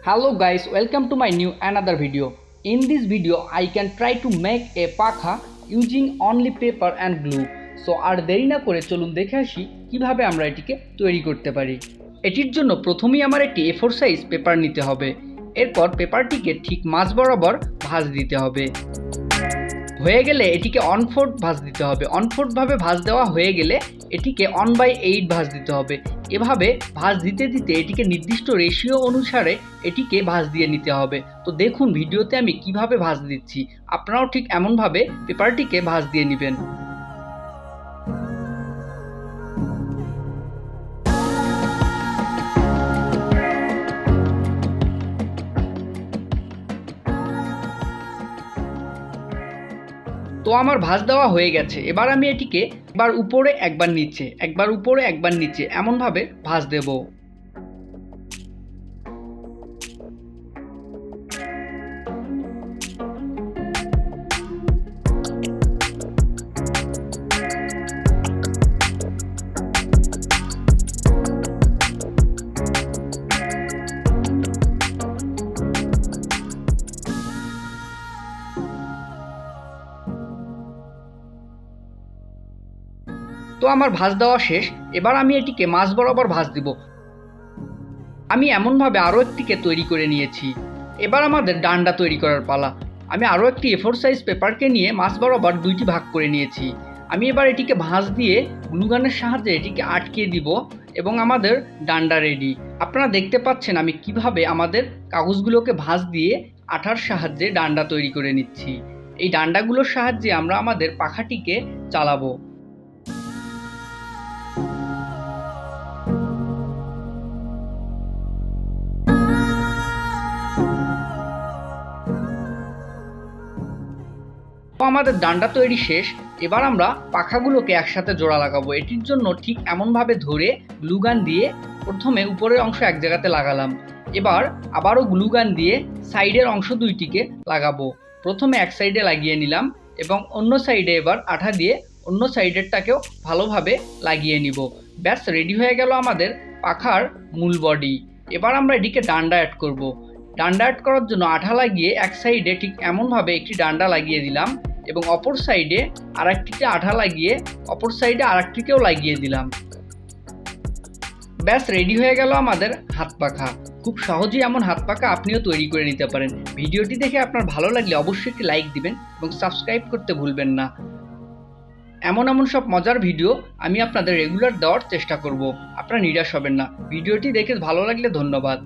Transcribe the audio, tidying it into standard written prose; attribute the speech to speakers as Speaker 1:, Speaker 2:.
Speaker 1: Hello guys, welcome to my new another video. In this video I can try to make a pakha using only paper and glue. So আর দেরি না করে চলুন দেখে আসি কিভাবে আমরা এটিকে তৈরি করতে পারি। এটির জন্য প্রথমেই আমার একটি A4 সাইজ পেপার নিতে হবে। এরপর পেপারটিকে ঠিক মাঝ বরাবর ভাঁজ দিতে হবে। হয়ে গেলে এটিকে 1/4 ভাঁজ দিতে হবে। 1/4 ভাবে ভাঁজ দেওয়া হয়ে গেলে এটিকে 1/8 ভাঁজ দিতে হবে। এভাবে ভাঁজ দিতে দিতে এটিকে নির্দিষ্ট রেশিও অনুসারে এটিকে ভাঁজ দিয়ে নিতে হবে। তো দেখুন ভিডিওতে আমি কিভাবে ভাঁজ দিচ্ছি, আপনারাও ঠিক এমনভাবে পেপারটিকে ভাঁজ দিয়ে নেবেন। তো আমার ভাঁজ দেওয়া হয়ে গেছে। এবার আমি এটিকে একবার উপরে একবার নিচে, একবার উপরে একবার নিচে এমনভাবে ভাঁজ দেব। তো আমার ভাঁজ দেওয়া শেষ। এবার আমি এটিকে মাঝ বরাবর ভাঁজ দিব। আমি এমনভাবে আরও একটিকে তৈরি করে নিয়েছি। এবার আমাদের ডান্ডা তৈরি করার পালা। আমি আরও একটি A4 সাইজ পেপারকে নিয়ে মাঝ বরাবর দুইটি ভাগ করে নিয়েছি। আমি এবার এটিকে ভাঁজ দিয়ে গ্লুগানের সাহায্যে এটিকে আটকে দিব এবং আমাদের ডান্ডা রেডি। আপনারা দেখতে পাচ্ছেন আমি কিভাবে আমাদের কাগজগুলোকে ভাঁজ দিয়ে আঠার সাহায্যে ডান্ডা তৈরি করে নিচ্ছি। এই ডান্ডাগুলোর সাহায্যে আমরা আমাদের পাখাটিকে চালাবো। আমাদের ডান্ডা তৈরি শেষ। এবার আমরা পাখাগুলোকে একসাথে জোড়া লাগাবো। এটির জন্য ঠিক এমনভাবে ধরে গ্লুগান দিয়ে প্রথমে উপরের অংশ এক জায়গাতে লাগালাম। এবার আবারও গ্লুগান দিয়ে সাইডের অংশ দুইটিকে লাগাবো। প্রথমে এক সাইডে লাগিয়ে নিলাম এবং অন্য সাইডে এবার আঠা দিয়ে অন্য সাইডেরটাকেও ভালোভাবে লাগিয়ে নিব। ব্যাস রেডি হয়ে গেল আমাদের পাখার মূল বডি। এবার আমরা এটিকে ডান্ডা অ্যাড করব। ডান্ডা অ্যাড করার জন্য আঠা লাগিয়ে এক সাইডে ঠিক এমনভাবে একটি ডান্ডা লাগিয়ে দিলাম এবং অপর সাইডে আরেকটিতে আঠা লাগিয়ে অপর সাইডে আরেকটিকেও লাগিয়ে দিলাম। ব্যাস রেডি হয়ে গেল আমাদের হাত পাখা। খুব সহজেই এমন হাত পাখা আপনিও তৈরি করে নিতে পারেন। ভিডিওটি দেখে আপনার ভালো লাগলে অবশ্যই একটি লাইক দিবেন এবং সাবস্ক্রাইব করতে ভুলবেন না। এমন সব মজার ভিডিও আমি আপনাদের রেগুলার দেওয়ার চেষ্টা করব। আপনারা নিরাশ হবেন না। ভিডিওটি দেখে ভালো লাগলে ধন্যবাদ।